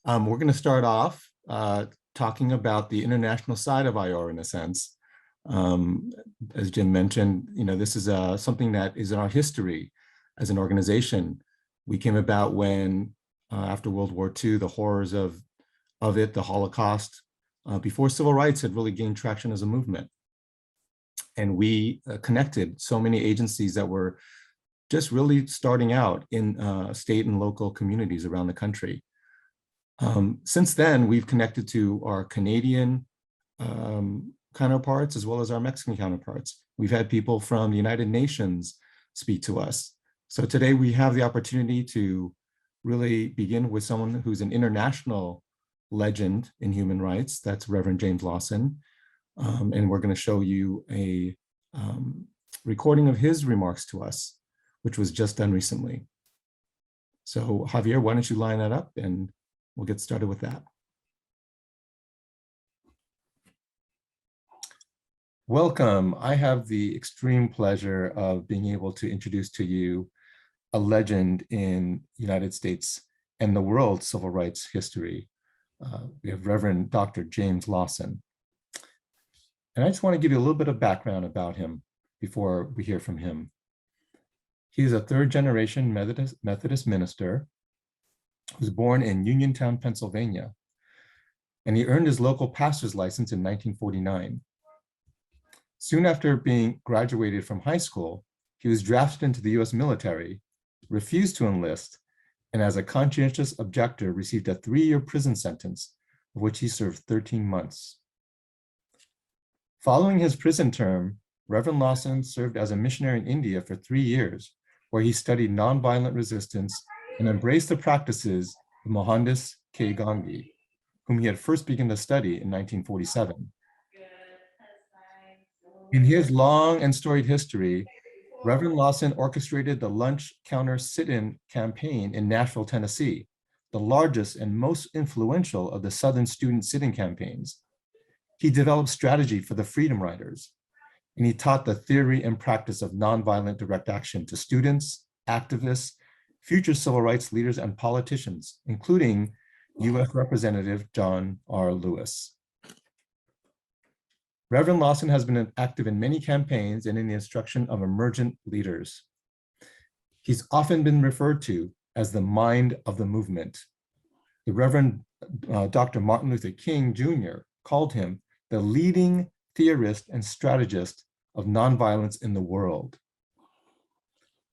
We're going to start off talking about the international side of IAOHRA in a sense. Um, as Jim mentioned, this is something that is in our history as an organization. We came about when, after World War II, the horrors of it, the Holocaust, before civil rights had really gained traction as a movement. And we connected so many agencies that were just really starting out in state and local communities around the country. Since then, we've connected to our Canadian counterparts as well as our Mexican counterparts. We've had people from the United Nations speak to us. So today we have the opportunity to really begin with someone who's an international legend in human rights. That's Reverend James Lawson. And we're going to show you a recording of his remarks to us, which was just done recently. So Javier, why don't you line that up and we'll get started with that. Welcome. I have the extreme pleasure of being able to introduce to you a legend in United States and the world civil rights history. We have Reverend Dr. James Lawson. And I just want to give you a little bit of background about him before we hear from him. He's a third-generation Methodist minister who was born in Uniontown, Pennsylvania, and he earned his local pastor's license in 1949. Soon after being graduated from high school, he was drafted into the US military, refused to enlist, and as a conscientious objector, received a 3-year prison sentence, of which he served 13 months. Following his prison term, Reverend Lawson served as a missionary in India for 3 years, where he studied nonviolent resistance and embraced the practices of Mohandas K. Gandhi, whom he had first begun to study in 1947. In his long and storied history, Reverend Lawson orchestrated the lunch counter sit-in campaign in Nashville, Tennessee, the largest and most influential of the Southern student sit-in campaigns. He developed strategy for the Freedom Riders, and he taught the theory and practice of nonviolent direct action to students, activists, future civil rights leaders, and politicians, including U.S. Representative John R. Lewis. Reverend Lawson has been active in many campaigns and in the instruction of emergent leaders. He's often been referred to as the mind of the movement. The Reverend Dr. Martin Luther King Jr. called him the leading theorist and strategist of nonviolence in the world.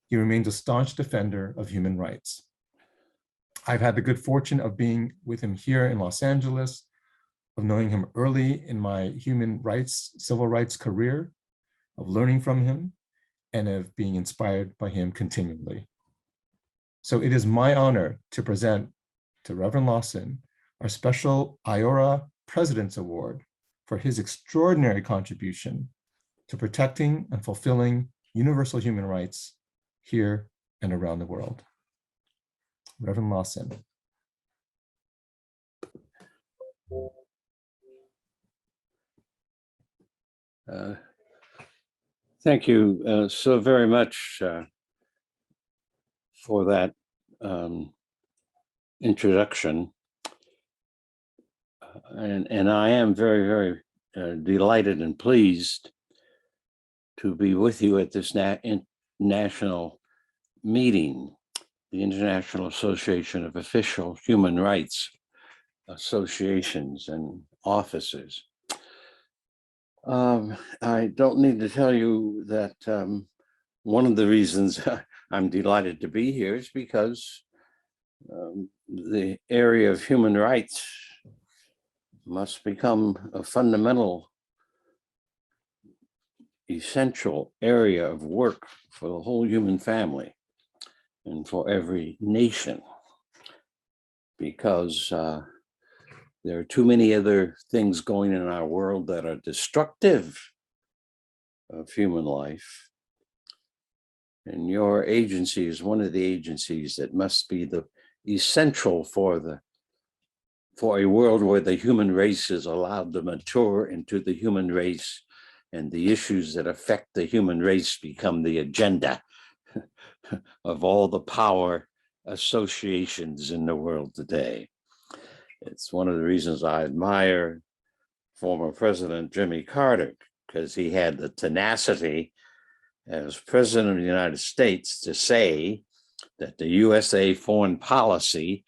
He remains a staunch defender of human rights. I've had the good fortune of being with him here in Los Angeles, of knowing him early in my human rights, civil rights career, of learning from him, and of being inspired by him continually. So it is my honor to present to Reverend Lawson our special IAOHRA President's Award for his extraordinary contribution to protecting and fulfilling universal human rights here and around the world. Reverend Lawson. Thank you so very much for that introduction. And I am very, very delighted and pleased to be with you at this national meeting, the International Association of Official Human Rights Associations and Officers. I don't need to tell you that one of the reasons I'm delighted to be here is because the area of human rights must become a fundamental, essential area of work for the whole human family and for every nation, because there are too many other things going in our world that are destructive of human life. And your agency is one of the agencies that must be the essential for a world where the human race is allowed to mature into the human race, and the issues that affect the human race become the agenda of all the power associations in the world today. It's one of the reasons I admire former President Jimmy Carter, because he had the tenacity as President of the United States to say that the USA foreign policy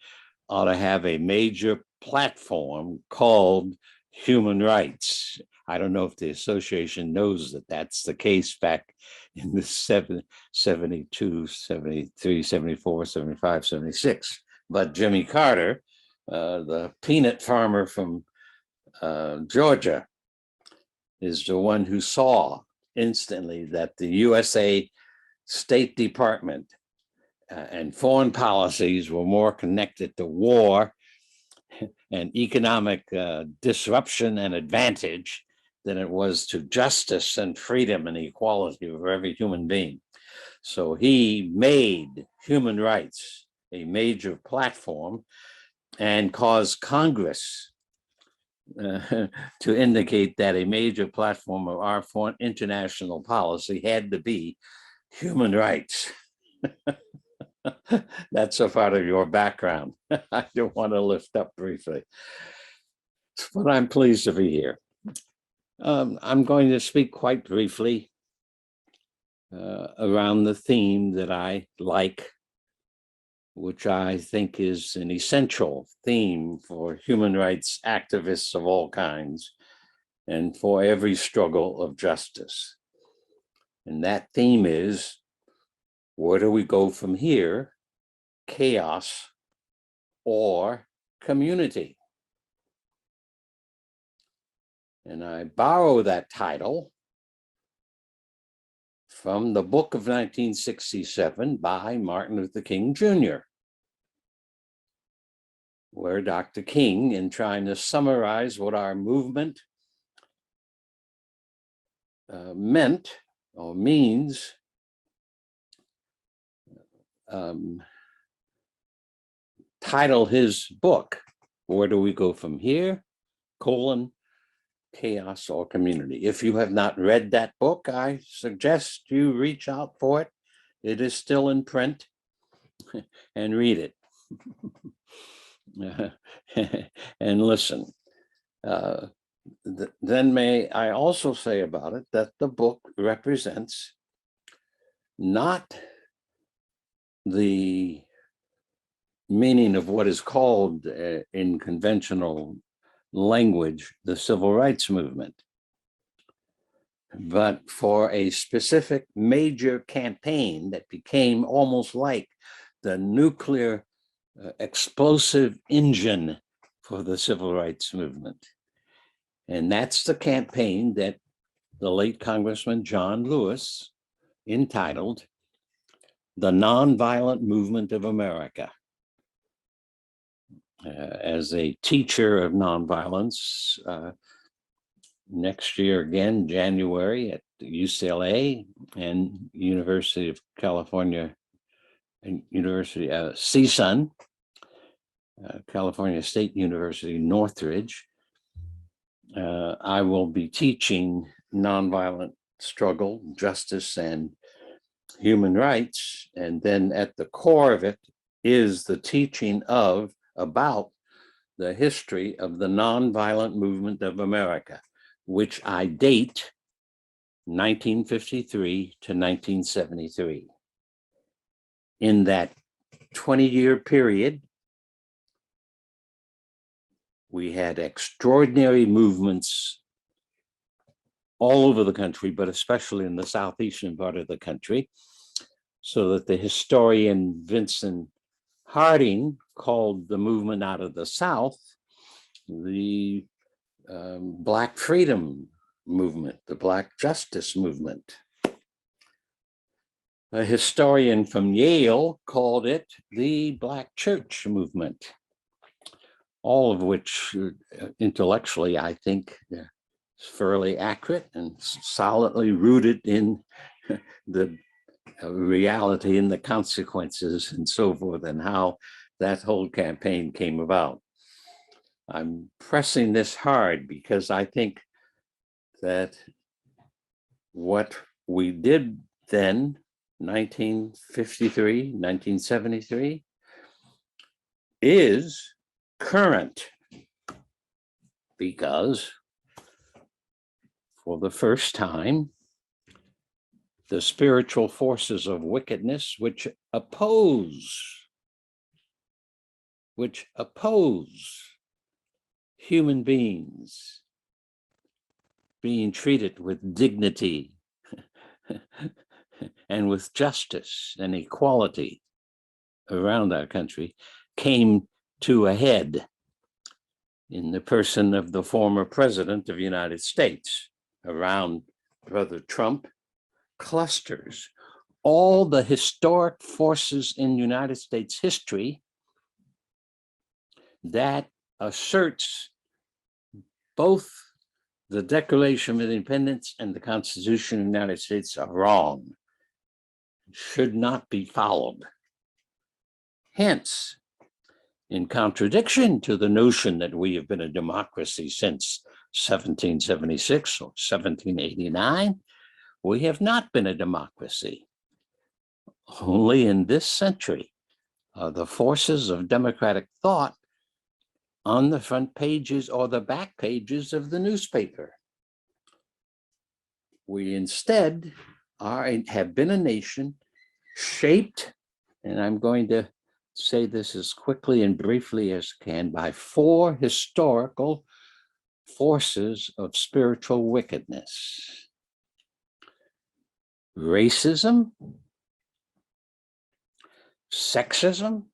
ought to have a major platform called human rights. I don't know if the association knows that that's the case back in the 72, 73, 74, 75, 76. But Jimmy Carter, the peanut farmer from Georgia, is the one who saw instantly that the USA State Department and foreign policies were more connected to war and economic disruption and advantage than it was to justice and freedom and equality for every human being. So he made human rights a major platform and caused Congress to indicate that a major platform of our foreign international policy had to be human rights. That's a part of your background. I don't want to lift up briefly, but I'm pleased to be here. I'm going to speak quite briefly around the theme that I like, which I think is an essential theme for human rights activists of all kinds and for every struggle of justice. And that theme is, where do we go from here? Chaos or community? And I borrow that title from the book of 1967 by Martin Luther King Jr., where Dr. King, in trying to summarize what our movement meant or means, titled his book, Where Do We Go From Here? Chaos or Community. If you have not read that book, I suggest you reach out for it. It is still in print, and read it. And listen. Then may I also say about it that the book represents not the meaning of what is called in conventional language the civil rights movement, but for a specific major campaign that became almost like the nuclear explosive engine for the civil rights movement. And that's the campaign that the late Congressman John Lewis entitled The Nonviolent Movement of America. As a teacher of nonviolence, next year again, January, at UCLA and University of California, and University CSUN, California State University, Northridge, I will be teaching nonviolent struggle, justice, and human rights. And then at the core of it is the teaching about the history of the nonviolent movement of America, which I date 1953 to 1973. In that 20-year period, we had extraordinary movements all over the country, but especially in the southeastern part of the country, so that the historian Vincent Harding called the movement out of the South the Black Freedom Movement, the Black Justice Movement. A historian from Yale called it the Black Church Movement, all of which intellectually, I think, is fairly accurate and solidly rooted in the reality and the consequences and so forth, and how that whole campaign came about. I'm pressing this hard because I think that what we did then, 1953, 1973, is current because for the first time, the spiritual forces of wickedness which oppose human beings being treated with dignity and with justice and equality around our country, came to a head in the person of the former president of the United States. Around Brother Trump clusters all the historic forces in United States history that asserts both the Declaration of Independence and the Constitution of the United States are wrong, should not be followed. Hence, in contradiction to the notion that we have been a democracy since 1776 or 1789, we have not been a democracy. Only in this century are the forces of democratic thought on the front pages or the back pages of the newspaper. We instead have been a nation shaped, and I'm going to say this as quickly and briefly as I can, by 4 historical forces of spiritual wickedness: racism, sexism,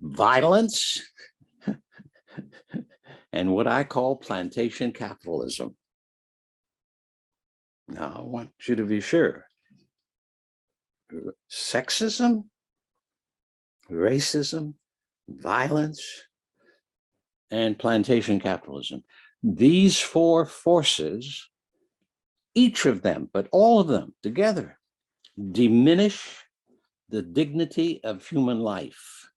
violence, and what I call plantation capitalism. Now, I want you to be sure. Sexism, racism, violence, and plantation capitalism. These 4 forces, each of them, but all of them together, diminish the dignity of human life.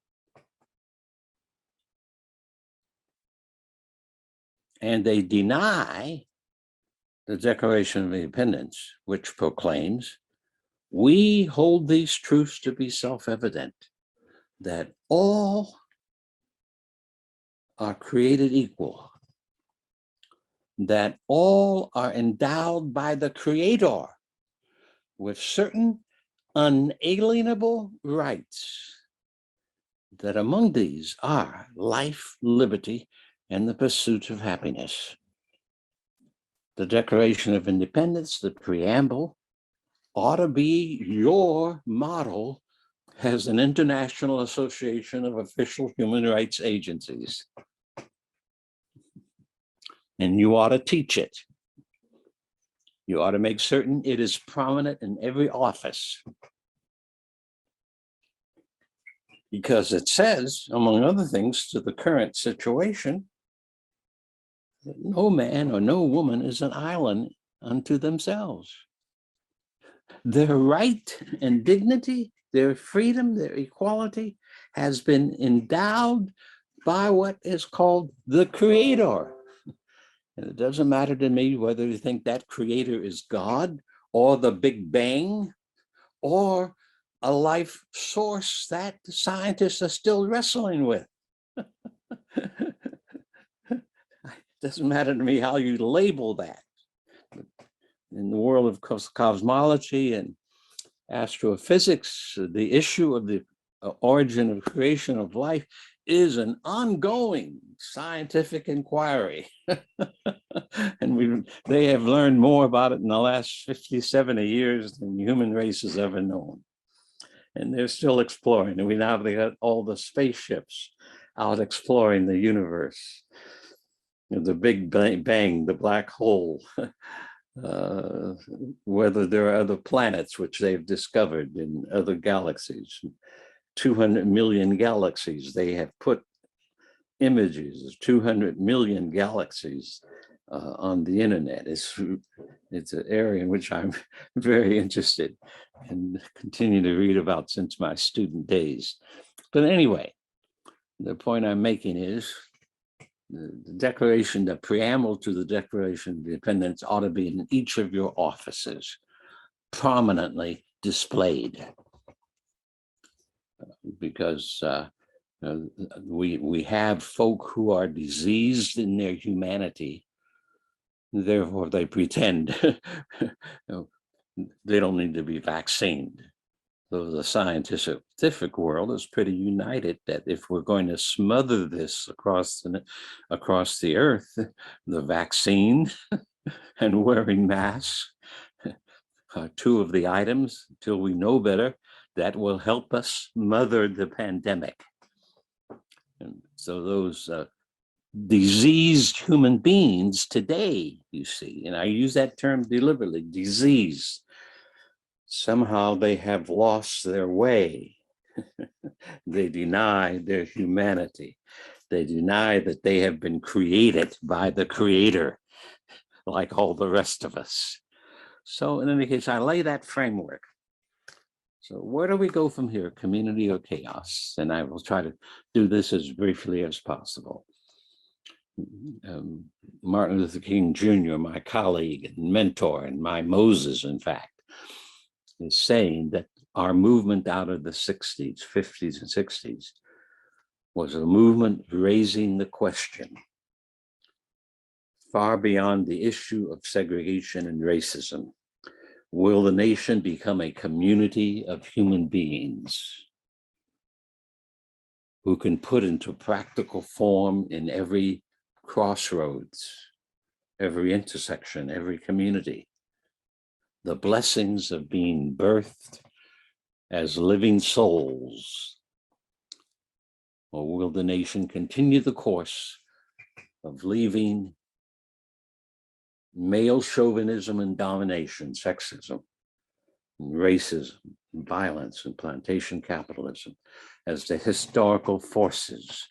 And they deny the Declaration of Independence, which proclaims, we hold these truths to be self-evident, that all are created equal, that all are endowed by the Creator with certain unalienable rights, that among these are life, liberty, and the pursuit of happiness. The Declaration of Independence, the preamble, ought to be your model as an international association of official human rights agencies. And you ought to teach it. You ought to make certain it is prominent in every office. Because it says, among other things, to the current situation, that no man or no woman is an island unto themselves. Their right and dignity, their freedom, their equality has been endowed by what is called the Creator. And it doesn't matter to me whether you think that Creator is God or the Big Bang or a life source that the scientists are still wrestling with. It doesn't matter to me how you label that. In the world of cosmology and astrophysics, the issue of the origin of creation of life is an ongoing scientific inquiry. And they have learned more about it in the last 50, 70 years than the human race has ever known. And they're still exploring. And we now have got all the spaceships out exploring the universe. The Big Bang, the black hole, whether there are other planets which they've discovered in other galaxies. 200 million galaxies. They have put images of 200 million galaxies on the internet. It's an area in which I'm very interested and continue to read about since my student days. But anyway, the point I'm making is the declaration, the preamble to the Declaration of Independence ought to be in each of your offices, prominently displayed. Because We have folk who are diseased in their humanity, therefore they pretend they don't need to be vaccinated. So the scientific world is pretty united that if we're going to smother this across the earth, the vaccine and wearing masks are two of the items, until we know better, that will help us smother the pandemic. And so those diseased human beings today, you see, and I use that term deliberately, disease, somehow they have lost their way. They deny their humanity. They deny that they have been created by the Creator, like all the rest of us. So in any case, I lay that framework. So where do we go from here, community or chaos? And I will try to do this as briefly as possible. Martin Luther King Jr., my colleague and mentor, and my Moses, in fact, is saying that our movement out of the 60s, 50s, and 60s was a movement raising the question far beyond the issue of segregation and racism. Will the nation become a community of human beings who can put into practical form in every crossroads, every intersection, every community, the blessings of being birthed as living souls? Or will the nation continue the course of leaving male chauvinism and domination, sexism, and racism, and violence, and plantation capitalism as the historical forces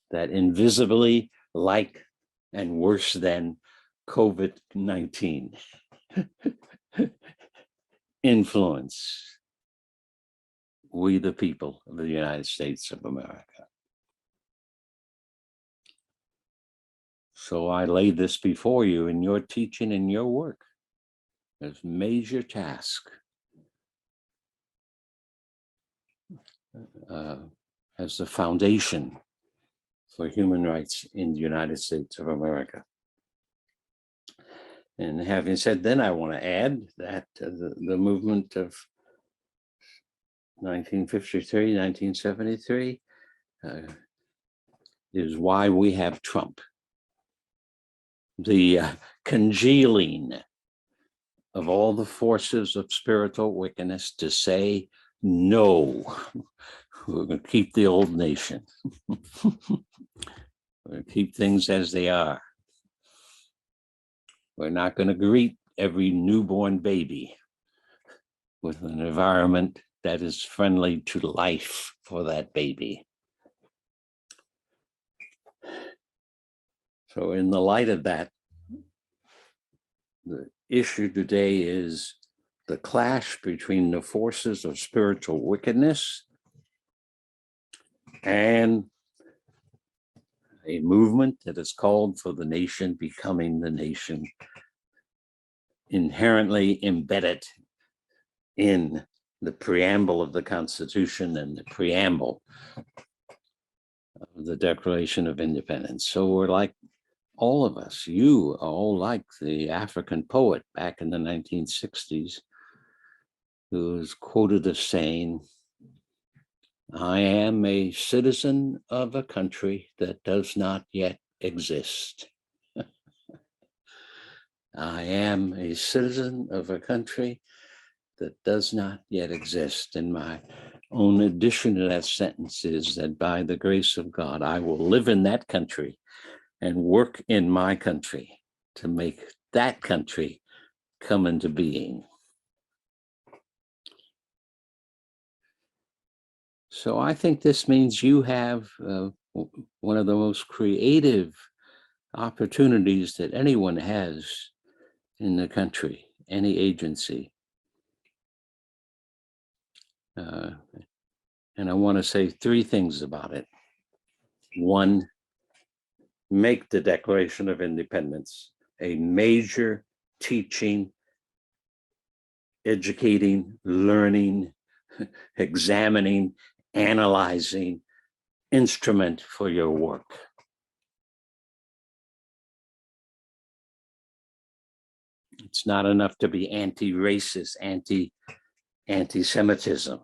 that invisibly, like and worse than COVID-19, influence we the people of the United States of America? So I lay this before you in your teaching and your work as major task, as the foundation for human rights in the United States of America. And having said then, I want to add that the movement of 1953, 1973 is why we have Trump. The congealing of all the forces of spiritual wickedness to say, no, we're going to keep the old nation. We're going to keep things as they are. We're not going to greet every newborn baby with an environment that is friendly to life for that baby. So in the light of that, the issue today is the clash between the forces of spiritual wickedness and a movement that is called for the nation becoming the nation inherently embedded in the preamble of the Constitution and the preamble of the Declaration of Independence. So we're like all of us, you are all like the African poet back in the 1960s, who was quoted as saying, I am a citizen of a country that does not yet exist. I am a citizen of a country that does not yet exist. And my own addition to that sentence is that by the grace of God, I will live in that country and work in my country to make that country come into being. So I think this means you have one of the most creative opportunities that anyone has in the country, any agency. And I want to say three things about it. One, make the Declaration of Independence a major teaching, educating, learning, examining, analyzing, instrument for your work. It's not enough to be anti-racist, anti-Semitism,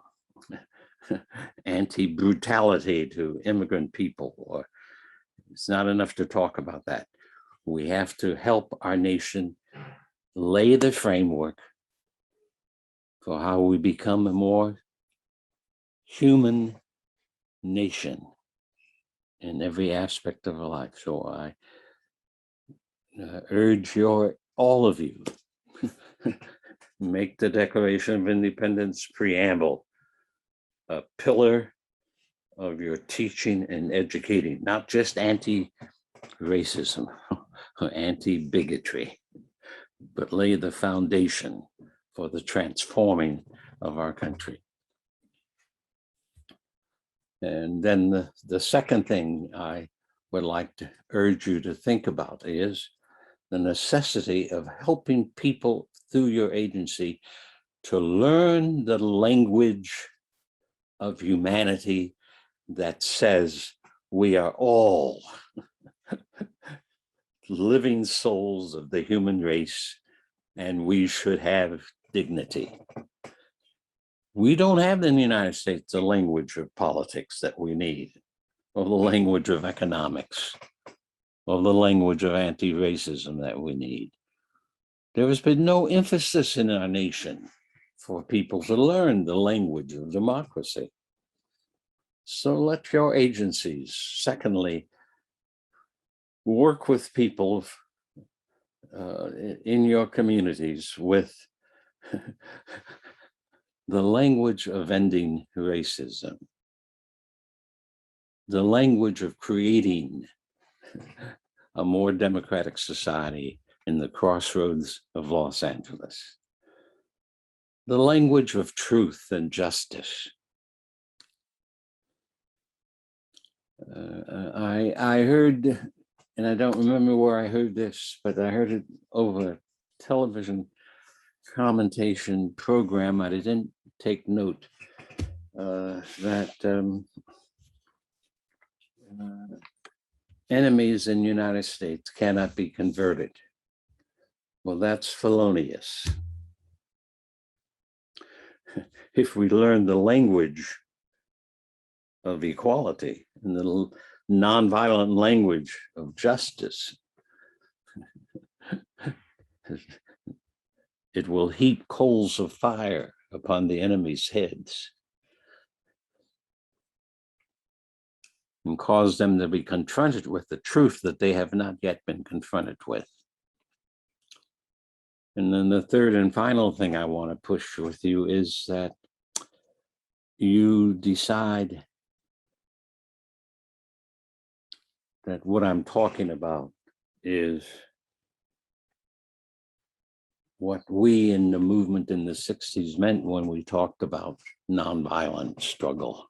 anti-brutality to immigrant people, or it's not enough to talk about that. We have to help our nation lay the framework for how we become a more human nation in every aspect of our life. So I urge all of you, make the Declaration of Independence preamble a pillar of your teaching and educating, not just anti-racism or anti-bigotry, but lay the foundation for the transforming of our country. And then the second thing I would like to urge you to think about is the necessity of helping people through your agency to learn the language of humanity that says we are all living souls of the human race and we should have dignity. We don't have in the United States the language of politics that we need, or the language of economics, or the language of anti-racism that we need. There has been no emphasis in our nation for people to learn the language of democracy. So let your agencies, secondly, work with people in your communities with the language of ending racism, the language of creating a more democratic society in the crossroads of Los Angeles, the language of truth and justice. I heard, and I don't remember where I heard this, but I heard it over a television commentation program. I didn't take note that enemies in the United States cannot be converted. Well, that's felonious. If we learn the language of equality and the nonviolent language of justice, it will heap coals of fire upon the enemy's heads and cause them to be confronted with the truth that they have not yet been confronted with. And then the third and final thing I want to push with you is that you decide that what I'm talking about is what we in the movement in the 60s meant when we talked about nonviolent struggle.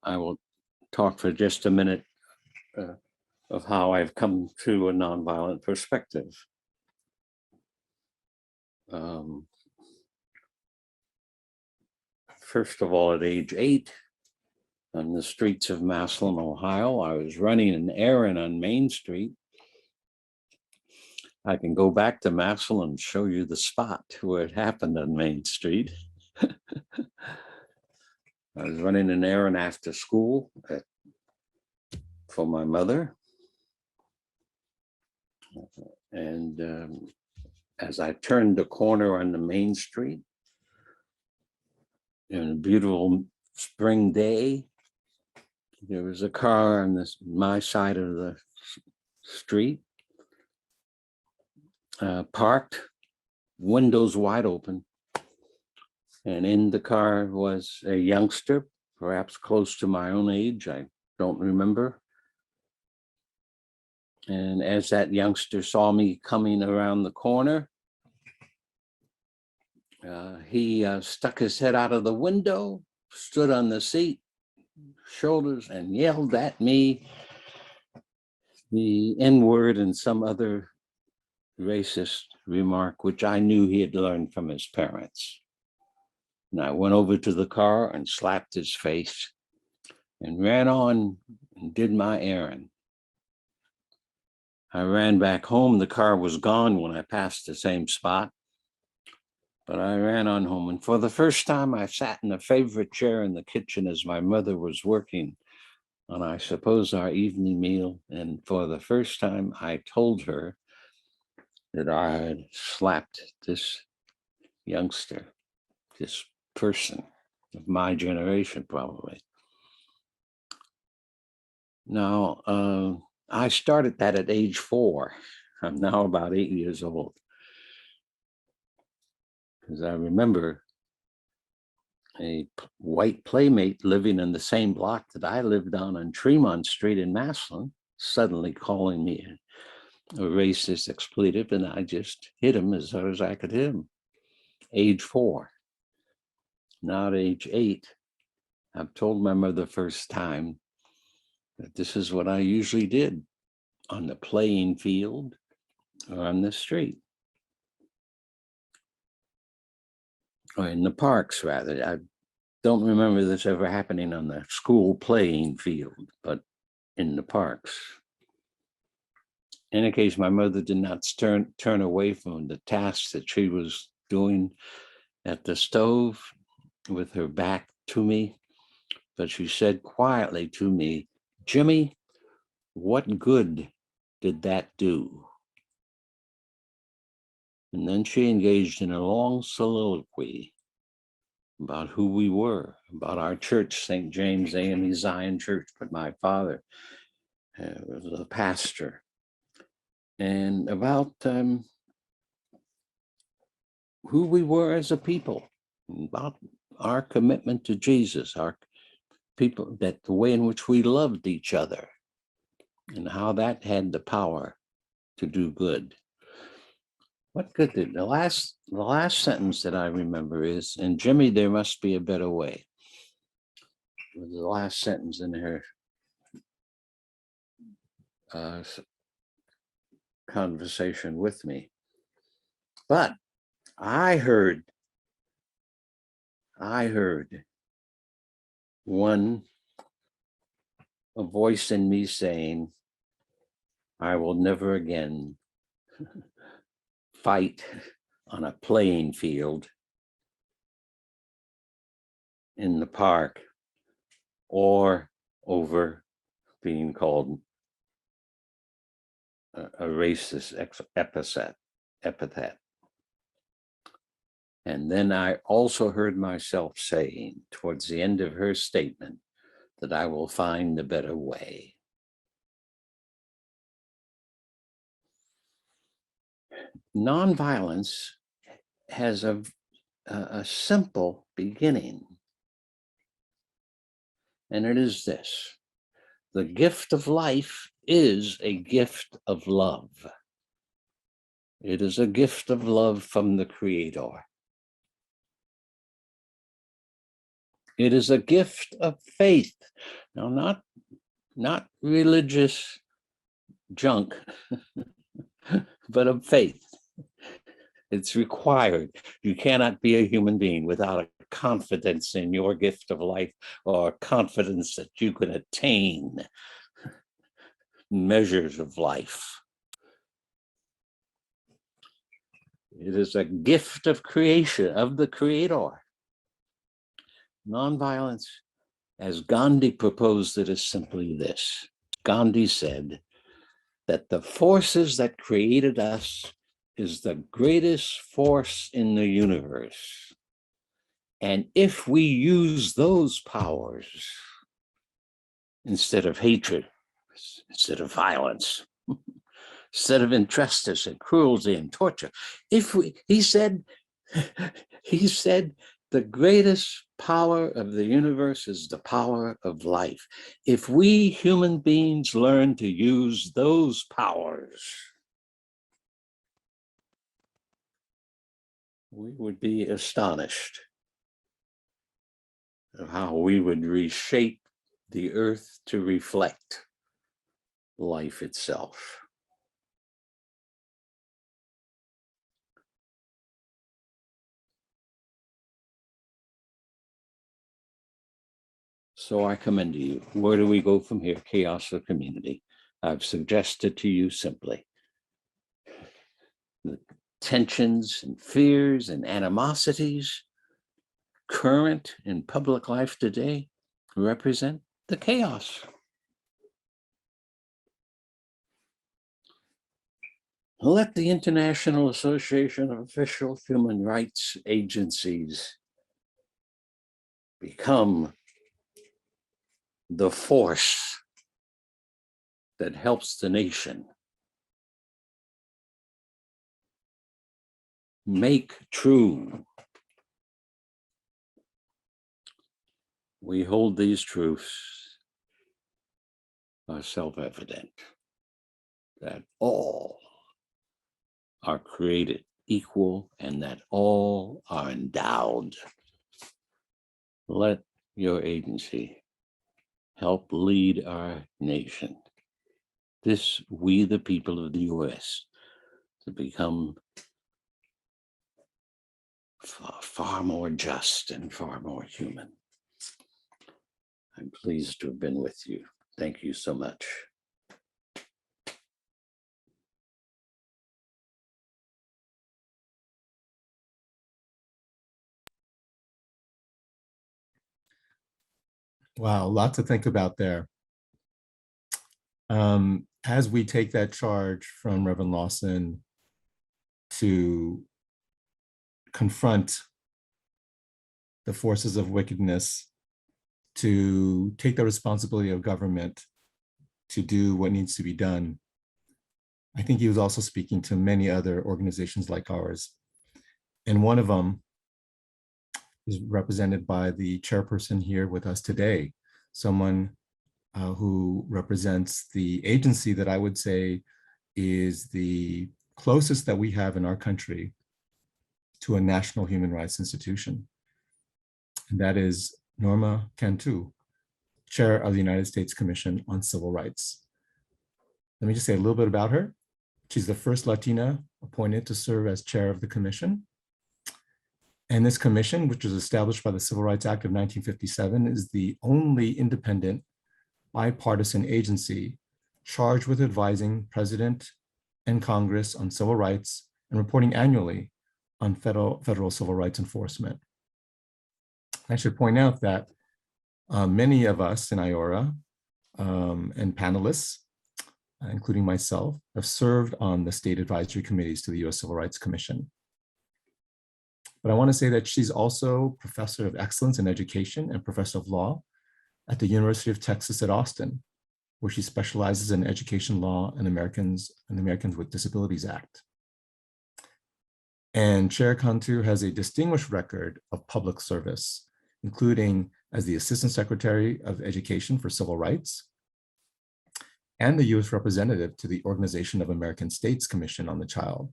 I will talk for just a minute of how I've come to a nonviolent perspective. First of all, at age 8, on the streets of Massillon, Ohio, I was running an errand on Main Street. I can go back to Massillon and show you the spot where it happened on Main Street. I was running an errand after school for my mother. And as I turned the corner on the Main Street, in a beautiful spring day, there was a car on my side of the street, parked, windows wide open. And in the car was a youngster, perhaps close to my own age, I don't remember. And as that youngster saw me coming around the corner, he stuck his head out of the window, stood on the seat, shoulders, and yelled at me the N-word and some other racist remark, which I knew he had learned from his parents. And I went over to the car and slapped his face and ran on and did my errand. I ran back home. The car was gone when I passed the same spot. But I ran on home. And for the first time, I sat in a favorite chair in the kitchen as my mother was working on, I suppose, our evening meal. And for the first time, I told her that I had slapped this youngster, this person of my generation, probably. Now, I started that at age 4. I'm now about 8 years old. Because I remember a white playmate living in the same block that I lived on Tremont Street in Massillon, suddenly calling me a racist expletive, and I just hit him as hard as I could hit him. Age 4. Now at age 8, I've told my mother the first time that this is what I usually did on the playing field or on the street. Or in the parks, rather. I don't remember this ever happening on the school playing field, but in the parks. In any case, my mother did not turn away from the task that she was doing at the stove with her back to me, but she said quietly to me, "Jimmy, what good did that do?" And then she engaged in a long soliloquy about who we were, about our church, St. James AME Zion Church, but my father was a pastor, and about who we were as a people, about our commitment to Jesus, our people, that the way in which we loved each other, and how that had the power to do good. What good did the last sentence that I remember is, "And Jimmy, there must be a better way." It was the last sentence in her conversation with me. But I heard a voice in me saying, "I will never again fight on a playing field, in the park, or over being called a racist epithet." And then I also heard myself saying towards the end of her statement that I will find a better way. Nonviolence has a simple beginning, and it is this: the gift of life is a gift of love. It is a gift of love from the Creator. It is a gift of faith. Now, not religious junk, but of faith. It's required. You cannot be a human being without a confidence in your gift of life, or confidence that you can attain measures of life. It is a gift of creation, of the Creator. Nonviolence, as Gandhi proposed it, is simply this. Gandhi said that the forces that created us is the greatest force in the universe. And if we use those powers instead of hatred, instead of violence, instead of injustice and cruelty and torture, he said, the greatest power of the universe is the power of life. If we human beings learn to use those powers, we would be astonished of how we would reshape the earth to reflect life itself. So I commend to you. Where do we go from here? Chaos or community? I've suggested to you simply the tensions and fears and animosities current in public life today represent the chaos. Let the International Association of Official Human Rights Agencies become the force that helps the nation make true. We hold these truths are self-evident, that all are created equal and that all are endowed. Let your agency help lead our nation, we the people of the US, to become far more just and far more human. I'm pleased to have been with you. Thank you so much. Wow, a lot to think about there. As we take that charge from Reverend Lawson to confront the forces of wickedness, to take the responsibility of government to do what needs to be done, I think he was also speaking to many other organizations like ours. And one of them is represented by the chairperson here with us today, someone who represents the agency that I would say is the closest that we have in our country to a national human rights institution. And that is Norma Cantu, chair of the United States Commission on Civil Rights. Let me just say a little bit about her. She's the first Latina appointed to serve as chair of the commission. And this commission, which was established by the Civil Rights Act of 1957, is the only independent bipartisan agency charged with advising President and Congress on civil rights and reporting annually on federal civil rights enforcement. I should point out that many of us in IAOHRA and panelists, including myself, have served on the state advisory committees to the U.S. Civil Rights Commission. But I want to say that she's also Professor of Excellence in Education and Professor of Law at the University of Texas at Austin, where she specializes in education law and the Americans with Disabilities Act. And Chair Cantu has a distinguished record of public service, including as the Assistant Secretary of Education for Civil Rights and the U.S. representative to the Organization of American States Commission on the Child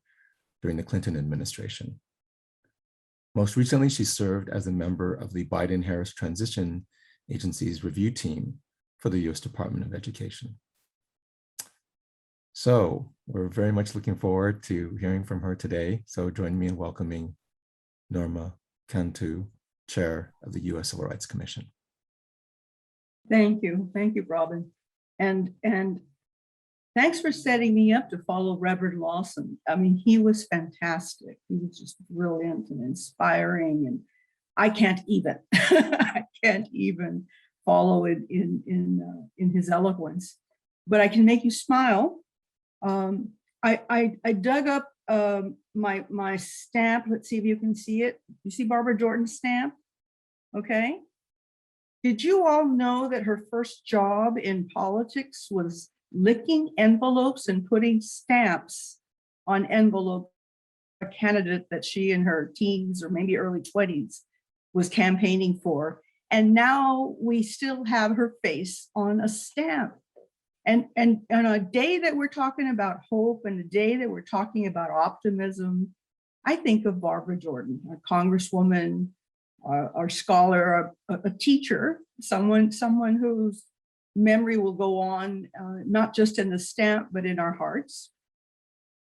during the Clinton administration. Most recently, she served as a member of the Biden-Harris Transition Agency's review team for the U.S. Department of Education. So we're very much looking forward to hearing from her today. So join me in welcoming Norma Cantu, Chair of the U.S. Civil Rights Commission. Thank you, Robin. And thanks for setting me up to follow Reverend Lawson. I mean, he was fantastic. He was just brilliant and inspiring, and I can't even, I can't even follow it in his eloquence, but I can make you smile. I dug up my stamp. Let's see if you can see it. You see Barbara Jordan's stamp? Okay. Did you all know that her first job in politics was licking envelopes and putting stamps on envelopes for a candidate that she in her teens or maybe early 20s was campaigning for? And now we still have her face on a stamp. And on a day that we're talking about hope and a day that we're talking about optimism, I think of Barbara Jordan, a congresswoman, our scholar, a teacher, someone whose memory will go on, not just in the stamp, but in our hearts.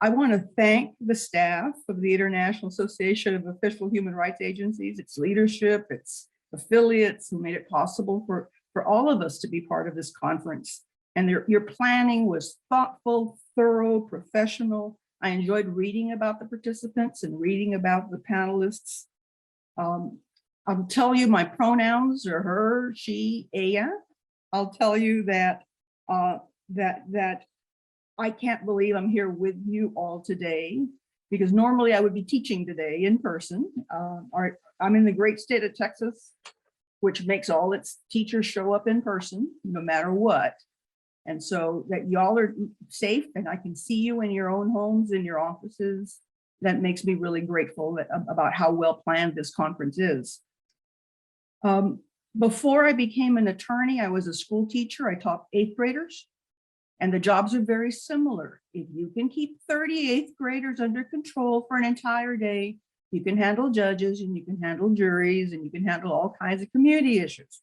I want to thank the staff of the International Association of Official Human Rights Agencies, its leadership, its affiliates who made it possible for for all of us to be part of this conference. And your planning was thoughtful, thorough, professional. I enjoyed reading about the participants and reading about the panelists. I'll tell you my pronouns are her, she, ella. I'll tell you that that I can't believe I'm here with you all today, because normally I would be teaching today in person. I'm in the great state of Texas, which makes all its teachers show up in person, no matter what. And so that y'all are safe and I can see you in your own homes, in your offices, that makes me really grateful about how well planned this conference is. Before I became an attorney, I was a school teacher. I taught 8th graders, and the jobs are very similar. If you can keep 38th graders under control for an entire day, you can handle judges and you can handle juries and you can handle all kinds of community issues.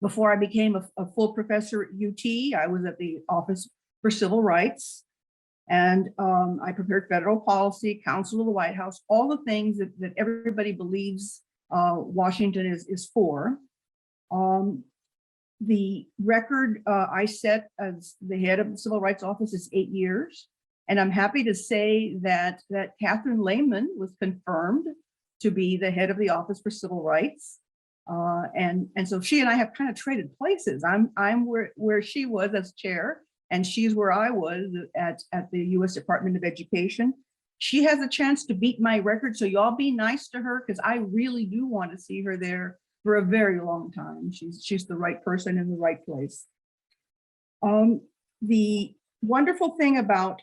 Before I became a full professor at UT, I was at the Office for Civil Rights, and I prepared federal policy, counsel of the White House, all the things that everybody believes Washington is for. The record I set as the head of the Civil Rights Office is 8 years. And I'm happy to say that Catherine Lehman was confirmed to be the head of the Office for Civil Rights. And so she and I have kind of traded places. I'm where she was as chair, and she's where I was at the U.S. Department of Education. She has a chance to beat my record, so y'all be nice to her, because I really do want to see her there for a very long time. She's the right person in the right place. The wonderful thing about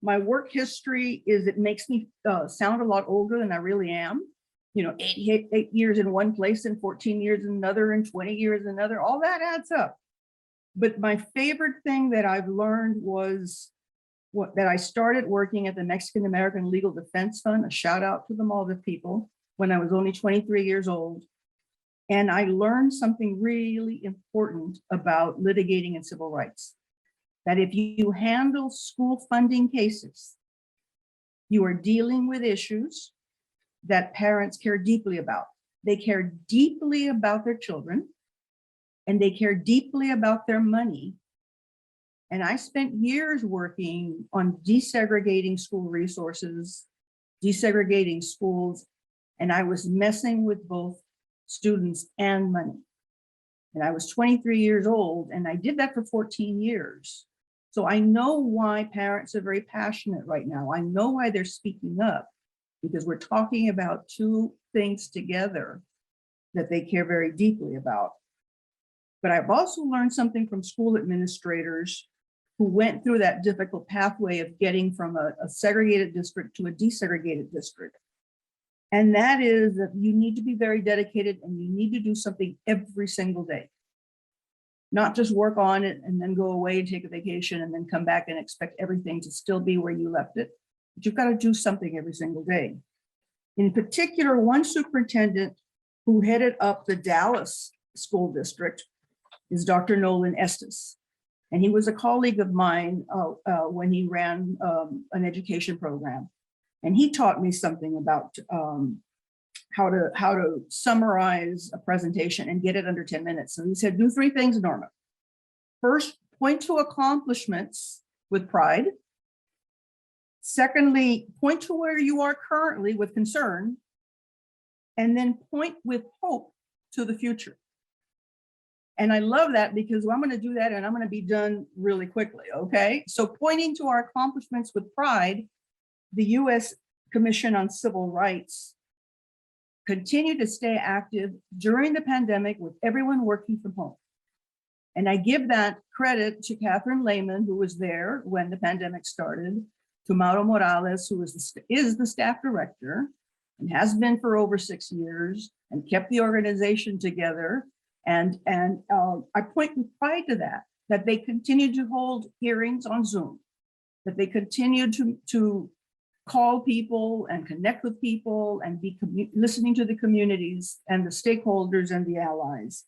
my work history is it makes me sound a lot older than I really am. You know, 8 years in one place and 14 years in another and 20 years in another, all that adds up. But my favorite thing that I've learned was that I started working at the Mexican American Legal Defense Fund, a shout out to the Maldiv people, when I was only 23 years old. And I learned something really important about litigating in civil rights, that if you handle school funding cases, you are dealing with issues that parents care deeply about. They care deeply about their children, and they care deeply about their money. And I spent years working on desegregating school resources, desegregating schools, and I was messing with both students and money. And I was 23 years old, and I did that for 14 years. So I know why parents are very passionate right now. I know why they're speaking up, because we're talking about two things together that they care very deeply about. But I've also learned something from school administrators who went through that difficult pathway of getting from a segregated district to a desegregated district. And that is that you need to be very dedicated and you need to do something every single day. Not just work on it and then go away and take a vacation and then come back and expect everything to still be where you left it. But you've got to do something every single day. In particular, one superintendent who headed up the Dallas school district is Dr. Nolan Estes. And he was a colleague of mine when he ran an education program. And he taught me something about how to summarize a presentation and get it under 10 minutes. So he said, do 3 things, Norma. First, point to accomplishments with pride. Secondly, point to where you are currently with concern. And then point with hope to the future. And I love that, because I'm going to do that and I'm going to be done really quickly, okay? So pointing to our accomplishments with pride, the U.S. Commission on Civil Rights continued to stay active during the pandemic with everyone working from home. And I give that credit to Catherine Lehman, who was there when the pandemic started, to Mauro Morales, who is the staff director and has been for over 6 years and kept the organization together. And I point with pride to that they continue to hold hearings on Zoom, that they continue to call people and connect with people and be listening to the communities and the stakeholders and the allies.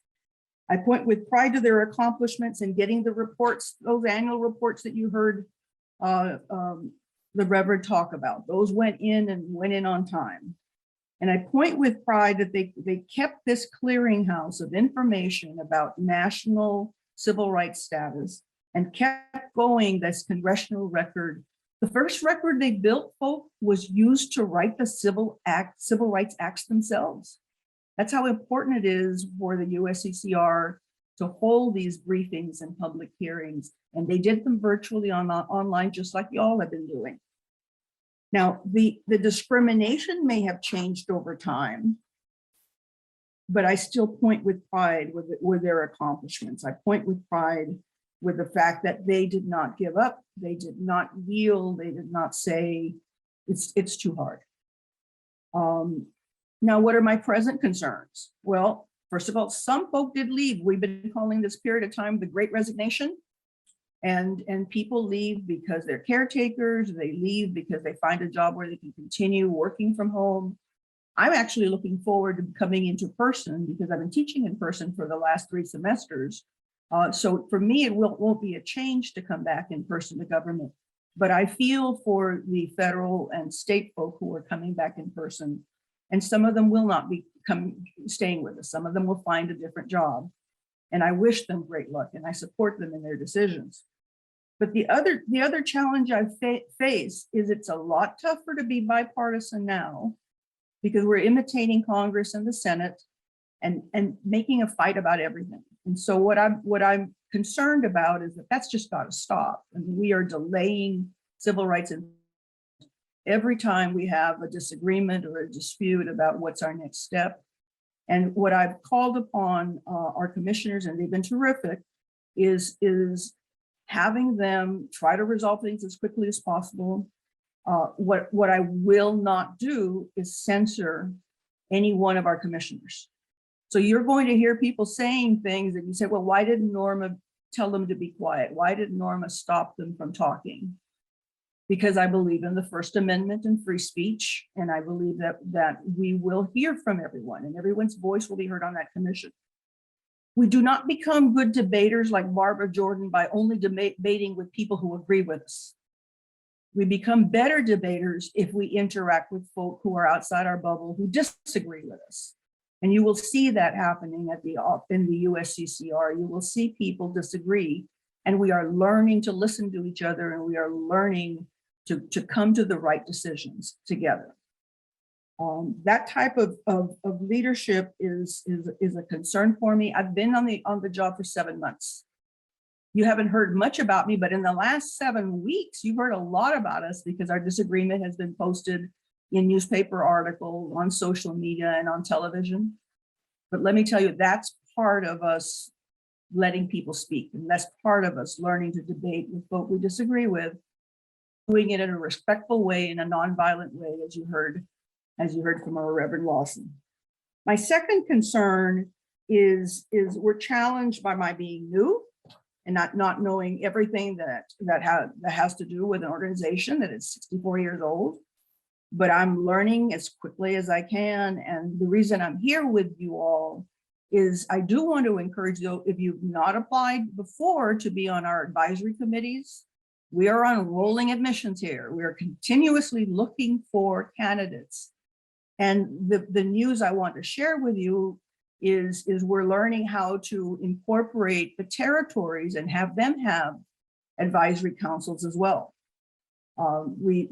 I point with pride to their accomplishments in getting the reports, those annual reports that you heard the Reverend talk about. Those went in on time. And I point with pride that they kept this clearinghouse of information about national civil rights status and kept going this congressional record. The first record they built, folk, was used to write the civil rights acts themselves. That's how important it is for the USCCR to hold these briefings and public hearings. And they did them virtually online, just like y'all have been doing. Now, the discrimination may have changed over time, but I still point with pride with their accomplishments. I point with pride with the fact that they did not give up, they did not yield, they did not say it's too hard. Now, what are my present concerns? Well, first of all, some folk did leave. We've been calling this period of time the Great Resignation. And people leave because they're caretakers, they leave because they find a job where they can continue working from home. I'm actually looking forward to coming into person because I've been teaching in person for the last 3 semesters. So for me, it won't be a change to come back in person to government, but I feel for the federal and state folk who are coming back in person, and some of them will not be staying with us. Some of them will find a different job, and I wish them great luck and I support them in their decisions. But the other challenge I face is it's a lot tougher to be bipartisan now because we're imitating Congress and the Senate and making a fight about everything. And so what I'm concerned about is that that's just got to stop. I mean, we are delaying civil rights and every time we have a disagreement or a dispute about what's our next step. And what I've called upon our commissioners, and they've been terrific, is having them try to resolve things as quickly as possible. What I will not do is censor any one of our commissioners. So you're going to hear people saying things that you say, well, why didn't Norma tell them to be quiet? Why did Norma stop them from talking? Because I believe in the First Amendment and free speech. And I believe that we will hear from everyone and everyone's voice will be heard on that commission. We do not become good debaters like Barbara Jordan by only debating with people who agree with us. We become better debaters if we interact with folk who are outside our bubble, who disagree with us. And you will see that happening in the USCCR. You will see people disagree, and we are learning to listen to each other, and we are learning to come to the right decisions together. That type of leadership is a concern for me. I've been on the job for 7 months. You haven't heard much about me, but in the last 7 weeks, you've heard a lot about us because our disagreement has been posted in newspaper articles, on social media, and on television. But let me tell you, that's part of us letting people speak, and that's part of us learning to debate with folk we disagree with, doing it in a respectful way, in a nonviolent way, as you heard from our Reverend Lawson. My second concern is we're challenged by my being new and not knowing everything that has to do with an organization that is 64 years old. But I'm learning as quickly as I can. And the reason I'm here with you all is I do want to encourage you, if you've not applied before to be on our advisory committees, we are on rolling admissions here. We are continuously looking for candidates. And the news I want to share with you is we're learning how to incorporate the territories and have them have advisory councils as well. We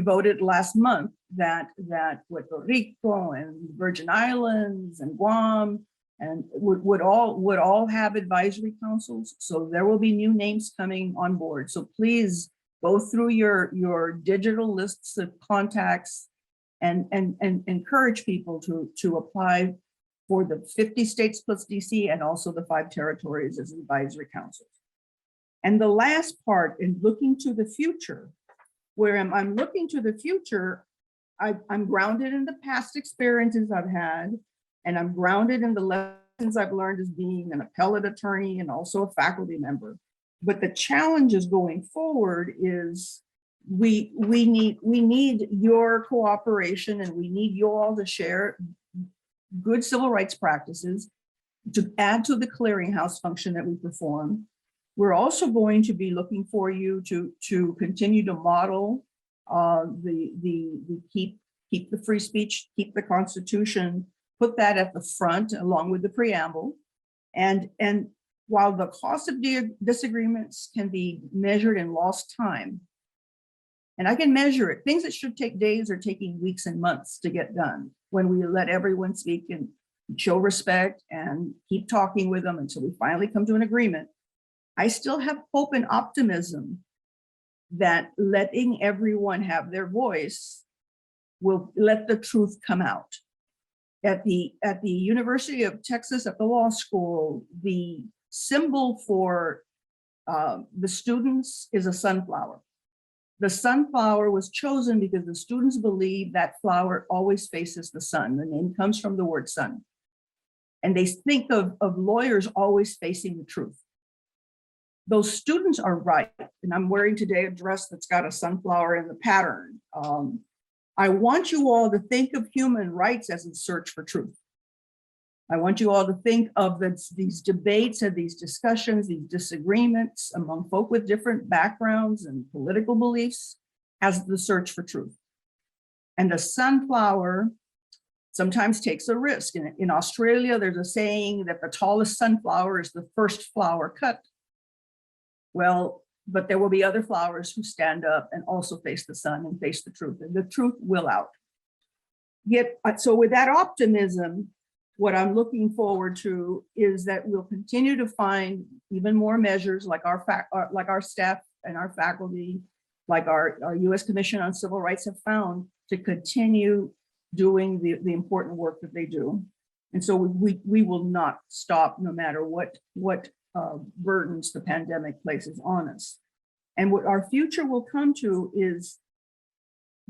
voted last month that Puerto Rico and Virgin Islands and Guam and would all have advisory councils. So there will be new names coming on board. So please go through your digital lists of contacts and encourage people to apply for the 50 states plus DC and also the 5 territories as advisory councils. And the last part, in looking to the future, where I'm looking to the future, I'm grounded in the past experiences I've had, and I'm grounded in the lessons I've learned as being an appellate attorney and also a faculty member. But the challenges going forward is we need your cooperation, and we need you all to share good civil rights practices to add to the clearinghouse function that we perform. We're also going to be looking for you to continue to model the keep keep the free speech, keep the Constitution, put that at the front along with the preamble. And while the cost of disagreements can be measured in lost time, and I can measure it, things that should take days are taking weeks and months to get done when we let everyone speak and show respect and keep talking with them until we finally come to an agreement. I still have hope and optimism that letting everyone have their voice will let the truth come out. At the University of Texas, at the law school, the symbol for the students is a sunflower. The sunflower was chosen because the students believe that flower always faces the sun. The name comes from the word sun. And they think of lawyers always facing the truth. Those students are right. And I'm wearing today a dress that's got a sunflower in the pattern. I want you all to think of human rights as a search for truth. I want you all to think of these debates and these discussions, these disagreements among folk with different backgrounds and political beliefs as the search for truth. And the sunflower sometimes takes a risk. In Australia, there's a saying that the tallest sunflower is the first flower cut. Well, but there will be other flowers who stand up and also face the sun and face the truth, and the truth will out. Yet, so with that optimism, what I'm looking forward to is that we'll continue to find even more measures like our staff and our faculty, like our U.S. Commission on Civil Rights have found, to continue doing the important work that they do. And so we will not stop no matter what burdens the pandemic places on us. And what our future will come to is